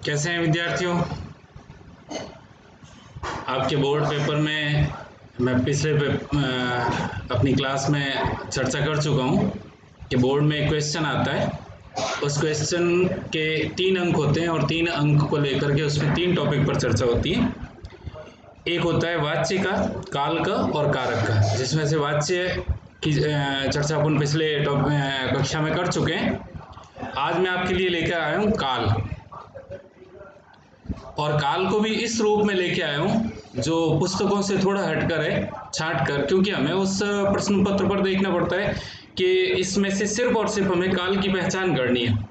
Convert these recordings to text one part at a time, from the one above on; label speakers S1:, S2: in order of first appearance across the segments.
S1: कैसे हैं विद्यार्थियों? आपके बोर्ड पेपर में मैं अपनी क्लास में चर्चा कर चुका हूं कि बोर्ड में एक क्वेश्चन आता है। उस क्वेश्चन के 3 अंक होते हैं और 3 अंक को लेकर के उसमें 3 टॉपिक पर चर्चा होती है। एक होता है वाच्य का, काल का और कारक का, जिसमें से वाच्य की चर्चा अपन पिछले कक्षा में कर चुके हैं। आज मैं आपके लिए लेकर आया हूं काल, और काल को भी इस रूप में लेके आया हूं जो पुस्तकों से थोड़ा हटकर है, छांट कर, क्योंकि हमें उस प्रश्न पत्र पर देखना पड़ता है कि इसमें से सिर्फ और सिर्फ हमें काल की पहचान करनी है।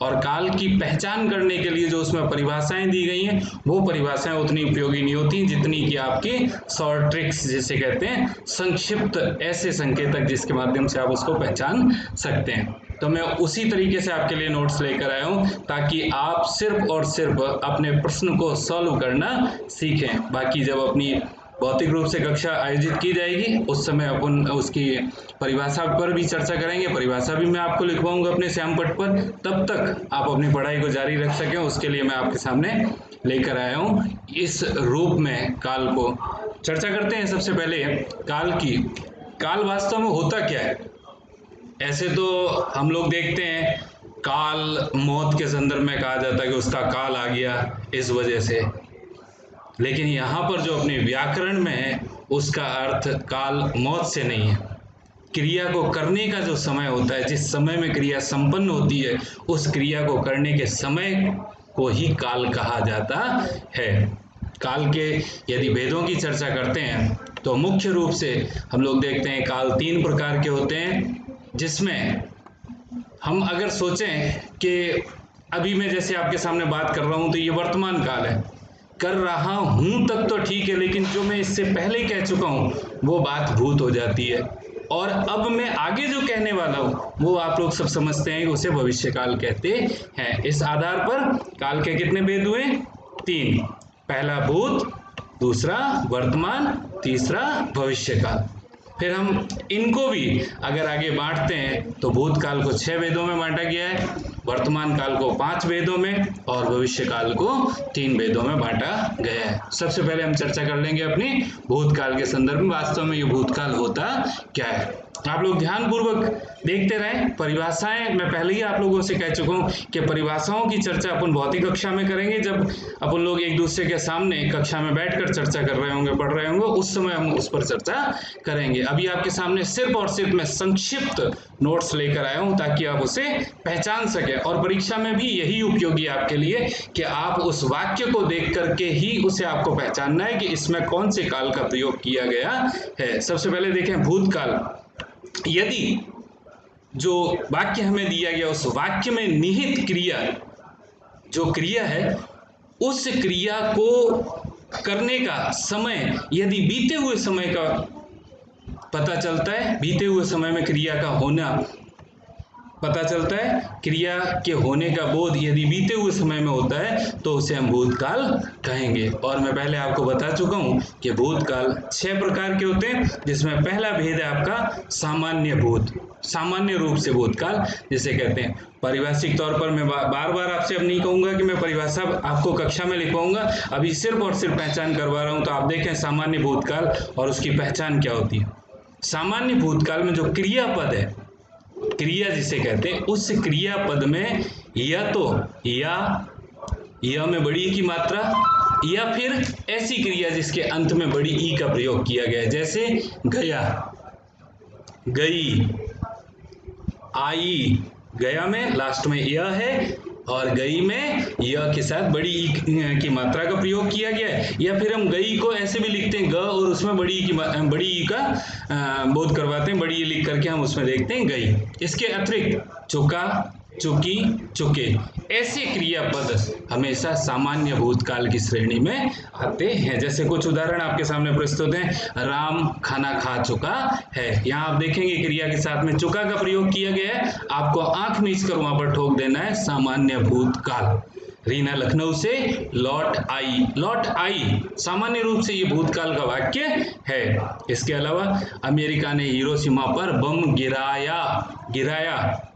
S1: और काल की पहचान करने के लिए जो उसमें परिभाषाएं दी गई हैं वो परिभाषाएं उतनी उपयोगी नहीं होती जितनी कि आपकी शॉर्ट ट्रिक्स जिसे कहते हैं, संक्षिप्त ऐसे संकेतक जिसके माध्यम से आप उसको पहचान सकते हैं। तो मैं उसी तरीके से आपके लिए नोट्स लेकर आया हूं ताकि आप सिर्फ और सिर्फ अपने प्रश्न को सॉल्व करना सीखें। बाकी जब अपनी भौतिक रूप से कक्षा आयोजित की जाएगी उस समय अपन उसकी परिभाषा पर भी चर्चा करेंगे। परिभाषा भी मैं आपको लिखवाऊंगा अपने श्यामपट पर। तब तक आप अपनी पढ़ाई को जारी रख सकें उसके लिए मैं आपके सामने लेकर आया हूं इस रूप में काल को। चर्चा करते हैं सबसे पहले काल की। काल वास्तव में होता क्या है? ऐसे तो हम लोग देखते हैं काल मौत के संदर्भ में कहा जाता है कि उसका काल आ गया इस वजह से, लेकिन यहाँ पर जो अपने व्याकरण में है उसका अर्थ काल मौत से नहीं है। क्रिया को करने का जो समय होता है, जिस समय में क्रिया संपन्न होती है, उस क्रिया को करने के समय को ही काल कहा जाता है। काल के यदि भेदों की चर्चा करते हैं तो मुख्य रूप से हम लोग देखते हैं काल 3 प्रकार के होते हैं, जिसमें हम अगर सोचें कि अभी मैं जैसे आपके सामने बात कर रहा हूं तो ये वर्तमान काल है, कर रहा हूं तक तो ठीक है, लेकिन जो मैं इससे पहले कह चुका हूं वो बात भूत हो जाती है। और अब मैं आगे जो कहने वाला हूं वो आप लोग सब समझते हैं कि उसे भविष्य काल कहते हैं। इस आधार पर काल के कितने भेद हुए? 3। पहला भूत, दूसरा वर्तमान, तीसरा भविष्य काल। फिर हम इनको भी अगर आगे बांटते हैं तो भूतकाल को 6 भेदों में बांटा गया है, वर्तमान काल को 5 भेदों में और भविष्य काल को 3 भेदों में बांटा गया है। सबसे पहले हम चर्चा कर लेंगे अपनी भूतकाल के संदर्भ में वास्तव में ये भूतकाल होता क्या है। आप लोग ध्यानपूर्वक देखते रहें। परिभाषाएं मैं पहले ही आप लोगों से कह चुका हूं कि परिभाषाओं की चर्चा अपन भौतिक कक्षा में करेंगे, जब अपन लोग एक दूसरे के सामने कक्षा में बैठकर चर्चा कर रहे होंगे, पढ़ रहे होंगे, उस समय हम उस पर चर्चा करेंगे। अभी आपके सामने सिर्फ और सिर्फ मैं संक्षिप्त नोट्स लेकर आया हूं ताकि आप उसे पहचान सकें, और परीक्षा में भी यही उपयोगी आपके लिए कि आप उस वाक्य को देख करके ही उसे आपको पहचानना है कि इसमें कौन से काल का प्रयोग किया गया है। सबसे पहले देखें भूतकाल। यदि जो वाक्य हमें दिया गया उस वाक्य में निहित क्रिया, जो क्रिया है, उस क्रिया को करने का समय यदि बीते हुए समय का पता चलता है, बीते हुए समय में क्रिया का होना पता चलता है, क्रिया के होने का बोध यदि बीते हुए समय में होता है तो उसे हम भूतकाल कहेंगे। और मैं पहले आपको बता चुका हूं कि भूतकाल 6 प्रकार के होते हैं, जिसमें पहला भेद है आपका सामान्य भूत, सामान्य रूप से भूतकाल जिसे कहते हैं। पारिभाषिक तौर पर मैं बार बार आपसे अब नहीं कहूंगा कि मैं परिभाषा आपको कक्षा में लिखवाऊंगा, अभी सिर्फ और सिर्फ पहचान करवा रहा हूं। तो आप देखें सामान्य भूतकाल और उसकी पहचान क्या होती है। सामान्य भूतकाल में जो क्रियापद है, क्रिया जिसे कहते हैं, उस क्रियापद में या तो या में बड़ी ई की मात्रा, या फिर ऐसी क्रिया जिसके अंत में बड़ी ई का प्रयोग किया गया है, जैसे गया, गई, आई। गया में लास्ट में यह है और गई में यह के साथ बड़ी ई की मात्रा का प्रयोग किया गया है। या फिर हम गई को ऐसे भी लिखते हैं ग और उसमें बड़ी ई का बोध करवाते हैं, बड़ी ई लिख करके हम उसमें देखते हैं गई। इसके अतिरिक्त चुका, चुकी, चुके, ऐसे क्रियापद हमेशा सामान्य भूतकाल की श्रेणी में आते हैं। जैसे कुछ उदाहरण आपके सामने प्रस्तुत हैं। राम खाना खा चुका है। यहाँ आप देखेंगे क्रिया के साथ में चुका का प्रयोग किया गया है। आपको आंख मीच कर वहां पर ठोक देना है सामान्य भूतकाल। रीना लखनऊ से लौट आई, लौट आई सामान्य रूप से ये भूतकाल का वाक्य है। इसके अलावा अमेरिका ने हिरोशिमा पर बम गिराया,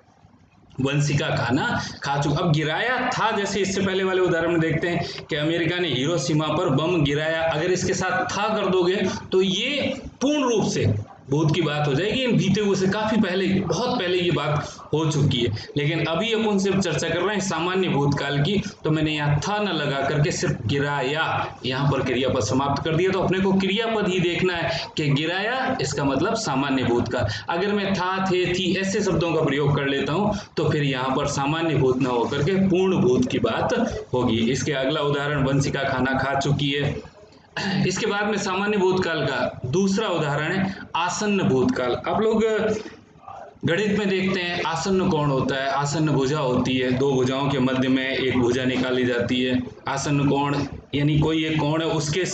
S1: वंशिका खाना खा चुका। अब गिराया था, जैसे इससे पहले वाले उदाहरण में देखते हैं कि अमेरिका ने हिरोशिमा पर बम गिराया, अगर इसके साथ था कर दोगे तो ये पूर्ण रूप से भूत की बात हो जाएगी। इन बीते हुए से काफी पहले, बहुत पहले ये बात हो चुकी है, लेकिन अभी अपन सिर्फ चर्चा कर रहे हैं सामान्य भूतकाल की। तो मैंने यहाँ था न लगा करके सिर्फ गिराया यहाँ पर क्रियापद समाप्त कर दिया। तो अपने को क्रियापद ही देखना है कि गिराया इसका मतलब सामान्य भूतकाल। अगर मैं था, थे, थी ऐसे शब्दों का प्रयोग कर लेता हूं तो फिर यहाँ पर सामान्य भूत न होकर के पूर्ण भूत की बात होगी। इसके अगला उदाहरण वंशिका खाना खा चुकी है। इसके बाद में सामान्य भूतकाल का दूसरा उदाहरण है आसन्न भूतकाल। आप लोग गणित में देखते हैं आसन्न कोण होता है, आसन्न भुजा होती है, दो भुजाओं के मध्य में एक भुजा निकाली जाती है। आसन्न कोण यानी कोई एक कोण है, उसके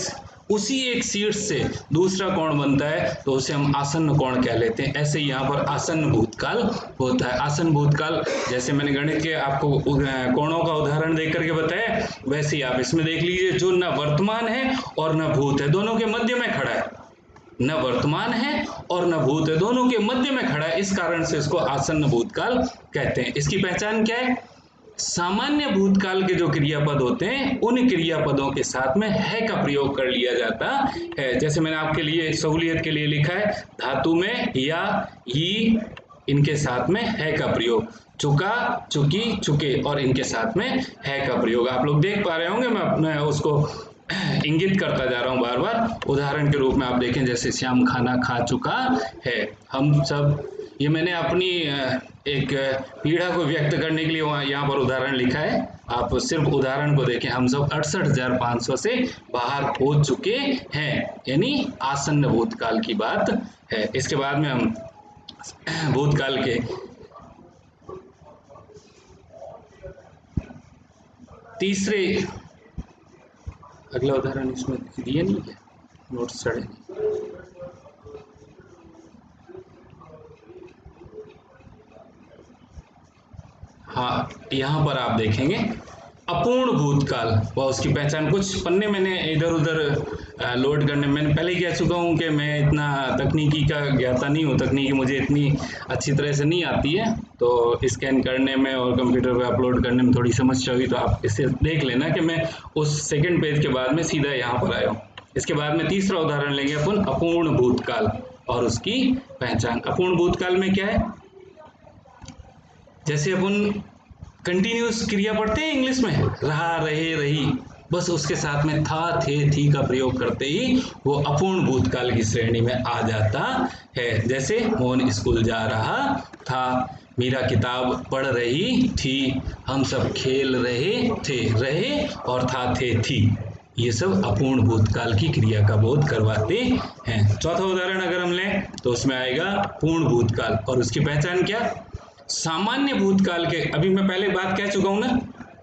S1: उसी एक शीर्ष से दूसरा कोण बनता है तो उसे हम आसन्न कोण कह लेते हैं। ऐसे यहाँ पर आसन्न भूतकाल होता है। आसन्न भूतकाल जैसे मैंने गणित के आपको कोणों का उदाहरण देख करके बताया, वैसे ही आप इसमें देख लीजिए, जो न वर्तमान है और न भूत है, दोनों के मध्य में खड़ा है। न वर्तमान है और न भूत है, दोनों के मध्य में खड़ा है, इस कारण से इसको आसन्न भूतकाल कहते हैं। इसकी पहचान क्या है? सामान्य भूतकाल के जो क्रियापद होते हैं उन क्रियापदों के साथ में है का प्रयोग कर लिया जाता है। जैसे मैंने आपके लिए सहूलियत के लिए लिखा है, धातु में या, ही, इनके साथ में है का प्रयोग, चुका, चुकी, चुके और इनके साथ में है का प्रयोग। आप लोग देख पा रहे होंगे, मैं उसको इंगित करता जा रहा हूं बार बार। उदाहरण के रूप में आप देखें, जैसे श्याम खाना खा चुका है, हम सब, ये मैंने अपनी एक पीड़ा को व्यक्त करने के लिए यहाँ पर उदाहरण लिखा है। आप सिर्फ उदाहरण को देखें, हम सब 68,500 से बाहर हो चुके हैं, यानी आसन्न भूतकाल की बात है। इसके बाद में हम भूतकाल के तीसरे, अगला उदाहरण इसमें दिया नहीं है, नोट्स सड़े नहीं। हाँ, यहाँ पर आप देखेंगे अपूर्ण भूतकाल व उसकी पहचान। कुछ पन्ने मैंने इधर उधर लोड करने, मैंने पहले ही कह चुका हूँ कि मैं इतना तकनीकी का ज्ञाता नहीं हूँ, तकनीकी मुझे इतनी अच्छी तरह से नहीं आती है, तो स्कैन करने में और कंप्यूटर पे अपलोड करने में थोड़ी समस्या हुई, तो आप इसे देख लेना कि मैं उस सेकंड पेज के बाद में सीधा यहाँ पर आया हूँ। इसके बाद में तीसरा उदाहरण लेंगे अपन, अपूर्ण भूतकाल और उसकी पहचान। अपूर्ण भूतकाल में क्या है? जैसे अपन कंटिन्यूस क्रिया पढ़ते हैं इंग्लिश में, रहा, रहे, रही, बस उसके साथ में था, थे, थी का प्रयोग करते ही वो अपूर्ण भूतकाल की श्रेणी में आ जाता है। जैसे मोहन स्कूल जा रहा था, मीरा किताब पढ़ रही थी, हम सब खेल रहे थे, रहे और था, थे, थी, ये सब अपूर्ण भूतकाल की क्रिया का बोध करवाते हैं। चौथा उदाहरण अगर हम लें तो उसमें आएगा पूर्ण भूतकाल और उसकी पहचान क्या? सामान्य भूतकाल के, अभी मैं पहले बात कह चुका हूं ना,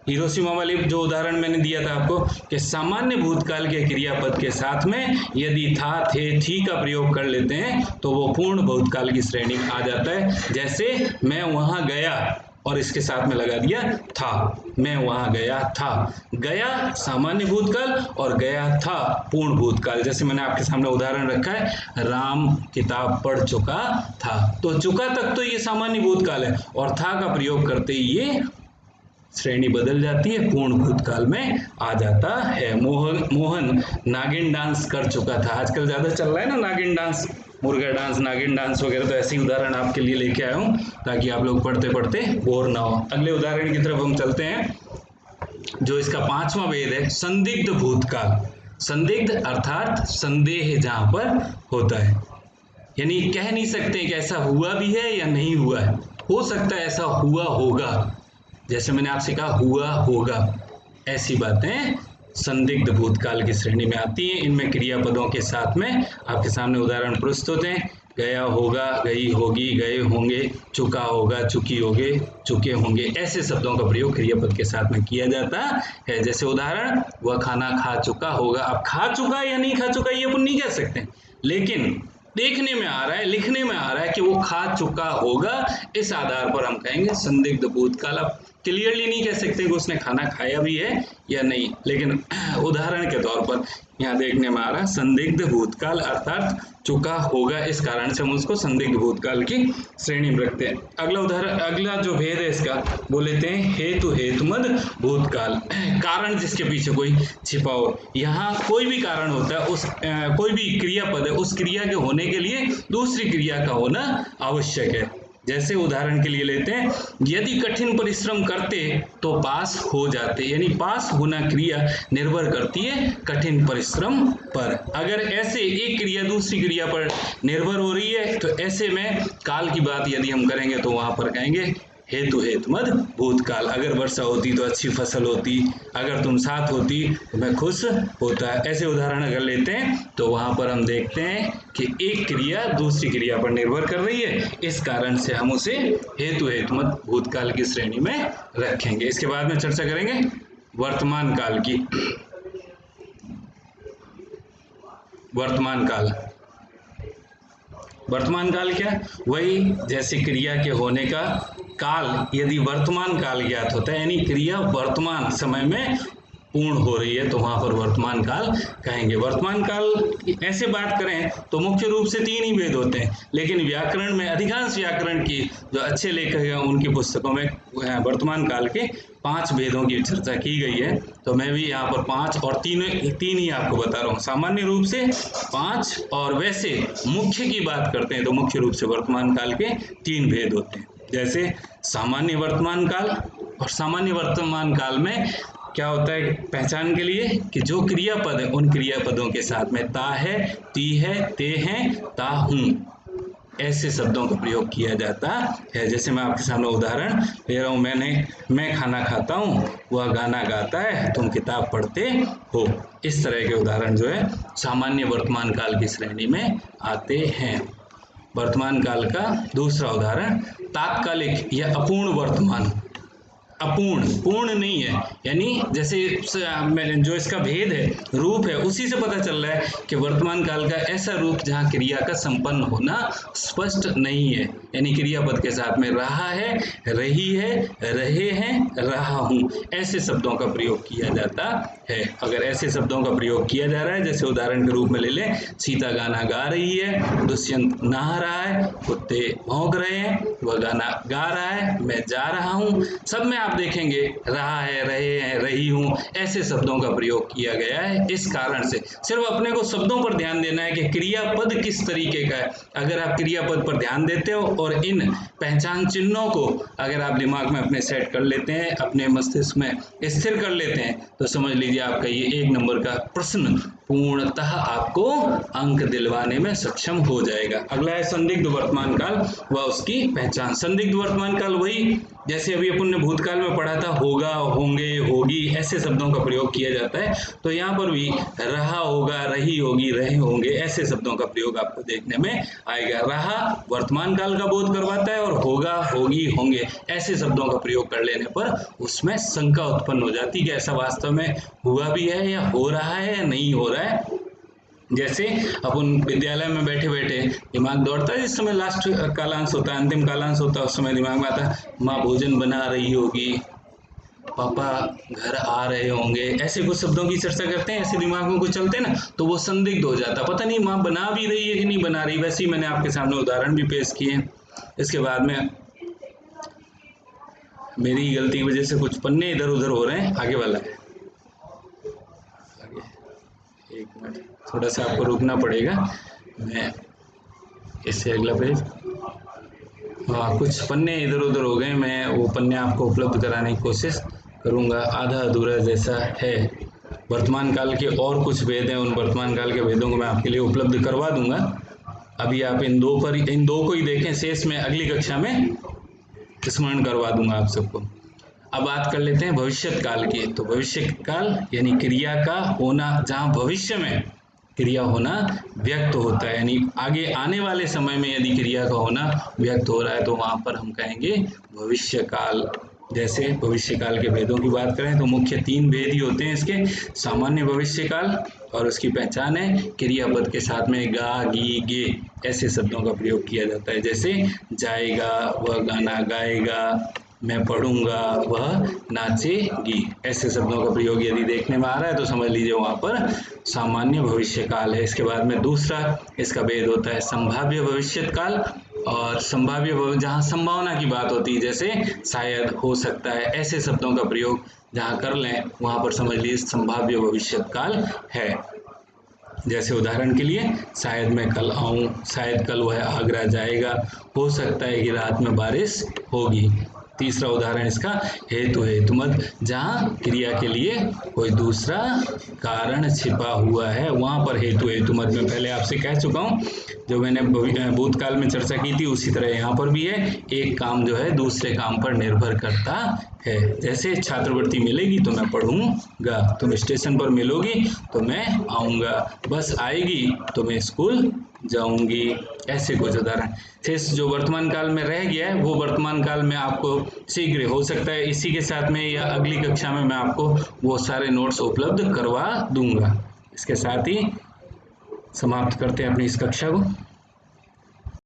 S1: हिरोशिमा वाली जो उदाहरण मैंने दिया था आपको, कि सामान्य भूतकाल के क्रियापद के साथ में यदि था, थे, थी का प्रयोग कर लेते हैं तो वो पूर्ण भूतकाल की श्रेणी में आ जाता है। जैसे मैं वहां गया और इसके साथ में लगा दिया था, मैं वहां गया था, गया सामान्य भूतकाल और गया था पूर्ण भूतकाल। जैसे मैंने आपके सामने उदाहरण रखा है, राम किताब पढ़ चुका था, तो चुका तक तो ये सामान्य भूतकाल है और था का प्रयोग करते ही ये श्रेणी बदल जाती है, पूर्ण भूतकाल में आ जाता है। मोहन नागिन डांस कर चुका था, आजकल ज्यादा चल रहा है ना नागिन डांस, मुर्गा डांस, नागिन डांस वगैरह, तो ऐसे ही उदाहरण आपके लिए लेके आया हूं ताकि आप लोग पढ़ते पढ़ते बोर ना हो। अगले उदाहरण की तरफ हम चलते हैं, जो इसका पांचवा वेद है, संदिग्ध भूतकाल। संदिग्ध अर्थात संदेह जहां पर होता है, यानी कह नहीं सकते कि ऐसा हुआ भी है या नहीं हुआ है, हो सकता है ऐसा हुआ होगा, जैसे मैंने आपसे कहा हुआ होगा, ऐसी बातें संदिग्ध भूतकाल की श्रेणी में आती हैं। इनमें क्रियापदों के साथ में आपके सामने उदाहरण प्रस्तुत हैं, गया होगा, गई होगी, गए होंगे, चुका होगा, चुकी होगे, चुके होंगे, ऐसे शब्दों का प्रयोग क्रियापद के साथ में किया जाता है। जैसे उदाहरण, वह खाना खा चुका होगा। अब खा चुका या नहीं खा चुका ये अपन नहीं कह सकते, लेकिन देखने में आ रहा है, लिखने में आ रहा है कि वो खा चुका होगा, इस आधार पर हम कहेंगे संदिग्ध भूतकाल। अब क्लियरली नहीं कह सकते कि उसने खाना खाया भी है या नहीं, लेकिन उदाहरण के तौर पर यहाँ देखने में आ रहा संदिग्ध भूतकाल अर्थात चुका होगा, इस कारण से हम उसको संदिग्ध भूतकाल की श्रेणी में रखते हैं। अगला उदाहरण, अगला जो भेद है इसका वो लेते हैं हेतु हेतुमद भूतकाल, कारण जिसके पीछे कोई छिपा हो। यहाँ कोई भी कारण होता है, उस कोई भी क्रियापद है, उस क्रिया के होने के लिए दूसरी क्रिया का होना आवश्यक है। जैसे उदाहरण के लिए लेते हैं, यदि कठिन परिश्रम करते तो पास हो जाते, यानी पास होना क्रिया निर्भर करती है कठिन परिश्रम पर। अगर ऐसे एक क्रिया दूसरी क्रिया पर निर्भर हो रही है तो ऐसे में काल की बात यदि हम करेंगे तो वहां पर कहेंगे हेतु हेतुमद भूतकाल। अगर वर्षा होती तो अच्छी फसल होती, अगर तुम साथ होती तो मैं खुश होता। ऐसे उदाहरण अगर लेते हैं तो वहां पर हम देखते हैं कि एक क्रिया दूसरी क्रिया पर निर्भर कर रही है, इस कारण से हम उसे हेतु हेतुमद भूतकाल की श्रेणी में रखेंगे। इसके बाद में चर्चा करेंगे वर्तमान काल की। वर्तमान काल, वर्तमान काल क्या, वही जैसे क्रिया के होने का काल यदि वर्तमान काल ज्ञात होता है, यानी क्रिया वर्तमान समय में पूर्ण हो रही है तो वहां पर वर्तमान काल कहेंगे। वर्तमान काल ऐसे बात करें तो मुख्य रूप से 3 ही भेद होते हैं, लेकिन व्याकरण में अधिकांश व्याकरण की जो अच्छे लेखक हैं उनकी पुस्तकों में वर्तमान काल के 5 भेदों की चर्चा की गई है। तो मैं भी यहाँ पर 5 और 3 ही आपको बता रहा हूँ। सामान्य रूप से 5 और वैसे मुख्य की बात करते हैं तो मुख्य रूप से वर्तमान काल के 3 भेद होते हैं। जैसे सामान्य वर्तमान काल, और सामान्य वर्तमान काल में क्या होता है पहचान के लिए कि जो क्रियापद है उन क्रियापदों के साथ में ता है, ती है, ते हैं, ता हूं, ऐसे शब्दों का प्रयोग किया जाता है। जैसे मैं आपके सामने उदाहरण ले रहा हूं, मैं खाना खाता हूं, वह गाना गाता है, तुम किताब पढ़ते हो। इस तरह के उदाहरण जो है सामान्य वर्तमान काल की श्रेणी में आते हैं। वर्तमान काल का दूसरा उदाहरण तात्कालिक या अपूर्ण वर्तमान। अपूर्ण, पूर्ण नहीं है, यानी जैसे जो इसका भेद है, रूप है, उसी से पता चल रहा है कि वर्तमान काल का ऐसा रूप जहाँ क्रिया का संपन्न होना स्पष्ट नहीं है, यानी क्रियापद के साथ में रहा है, रही है, रहे हैं, रहा हूं, ऐसे शब्दों का प्रयोग किया जाता है। अगर ऐसे शब्दों का प्रयोग किया जा रहा है, जैसे उदाहरण के रूप में ले लें, सीता गाना गा रही है, दुष्यंत नहा रहा है, कुत्ते भौंक रहे हैं, वह गाना गा रहा है, मैं जा रहा हूं, सब में आप देखेंगे रहा है, रहे हैं, रही हूं, ऐसे शब्दों का प्रयोग किया गया है। इस कारण से सिर्फ अपने को शब्दों पर ध्यान देना है कि क्रियापद किस तरीके का है। अगर आप क्रियापद पर ध्यान देते हो और इन पहचान चिन्हों को अगर आप दिमाग में अपने सेट कर लेते हैं, अपने मस्तिष्क में स्थिर कर लेते हैं, तो समझ लीजिए आपका ये 1 नंबर का प्रश्न पूर्णतः आपको अंक दिलवाने में सक्षम हो जाएगा। अगला है संदिग्ध वर्तमान काल व उसकी पहचान। संदिग्ध वर्तमान काल वही जैसे अभी अपन ने भूतकाल में पढ़ा था, होगा, होंगे, होगी, ऐसे शब्दों का प्रयोग किया जाता है। तो यहाँ पर भी रहा होगा, रही होगी, रहे होंगे, ऐसे शब्दों का प्रयोग आपको देखने में आएगा। रहा वर्तमान काल का बोध करवाता है और होगा, होगी, होंगे, ऐसे शब्दों का प्रयोग कर लेने पर उसमें शंका उत्पन्न हो जाती है कि ऐसा वास्तव में हुआ भी है या हो रहा है या नहीं हो रहा है। जैसे अपन विद्यालय में बैठे बैठे दिमाग दौड़ता है, जिस समय लास्ट कालांश होता है, अंतिम कालांश होता है, उस समय दिमाग में आता है माँ भोजन बना रही होगी, पापा घर आ रहे होंगे, ऐसे कुछ शब्दों की चर्चा करते हैं, ऐसे दिमाग में कुछ चलते हैं ना, तो वो संदिग्ध हो जाता, पता नहीं माँ बना भी रही है कि नहीं बना रही। वैसे ही मैंने आपके सामने उदाहरण भी पेश किए हैं। इसके बाद में मेरी गलती की वजह से कुछ पन्ने इधर उधर हो रहे हैं, आगे वाला है, आगे 1 मिनट, थोड़ा सा आपको रुकना पड़ेगा, मैं इससे अगला पेज, हाँ कुछ पन्ने इधर उधर हो गए, मैं वो पन्ने आपको उपलब्ध कराने की कोशिश करूँगा, आधा अधूरा जैसा है। वर्तमान काल के और कुछ भेद हैं, उन वर्तमान काल के भेदों को मैं आपके लिए उपलब्ध करवा दूंगा। अभी आप इन दो को ही देखें, शेष में अगली कक्षा में स्मरण करवा दूंगा आप सबको। अब बात कर लेते हैं भविष्य काल की। तो भविष्य काल यानी क्रिया का होना, जहाँ भविष्य में क्रिया होना व्यक्त होता है, यानी आगे आने वाले समय में यदि क्रिया का होना व्यक्त हो रहा है तो वहां पर हम कहेंगे भविष्य काल। जैसे भविष्य काल के भेदों की बात करें तो मुख्य 3 भेद ही होते हैं इसके। सामान्य भविष्य काल और उसकी पहचान है क्रियापद के साथ में गा, गी, गे ऐसे शब्दों का प्रयोग किया जाता है। जैसे जाएगा, वह गाना गाएगा, मैं पढ़ूंगा, वह नाचेगी। ऐसे शब्दों का प्रयोग यदि देखने में आ रहा है तो समझ लीजिए वहां पर सामान्य भविष्य काल है। इसके बाद में दूसरा इसका भेद होता है संभाव्य भविष्यत काल और जहाँ संभावना की बात होती है, जैसे शायद, हो सकता है, ऐसे शब्दों का प्रयोग जहाँ कर लें वहां पर समझ लीजिए संभाव्य भविष्यत काल है। जैसे उदाहरण के लिए शायद मैं कल आऊं, शायद कल वह आगरा जाएगा, हो सकता है कि रात में बारिश होगी। तीसरा उदाहरण इसका हेतु हेतुमत, जहाँ क्रिया के लिए कोई दूसरा कारण छिपा हुआ है वहां पर हेतु हेतुमत में पहले आपसे कह चुका हूँ, जो मैंने भूतकाल में चर्चा की थी उसी तरह यहाँ पर भी है। एक काम जो है दूसरे काम पर निर्भर करता है। जैसे छात्रवृत्ति मिलेगी तो मैं पढ़ूंगा, तुम स्टेशन पर मिलोगी तो मैं आऊँगा, बस आएगी तो मैं स्कूल जाऊंगी। ऐसे कुछ उदाहरण। शेष जो वर्तमान काल में रह गया है वो वर्तमान काल में आपको शीघ्र, हो सकता है इसी के साथ में या अगली कक्षा में मैं आपको वो सारे नोट्स उपलब्ध करवा दूंगा। इसके साथ ही समाप्त करते हैं अपनी इस कक्षा को।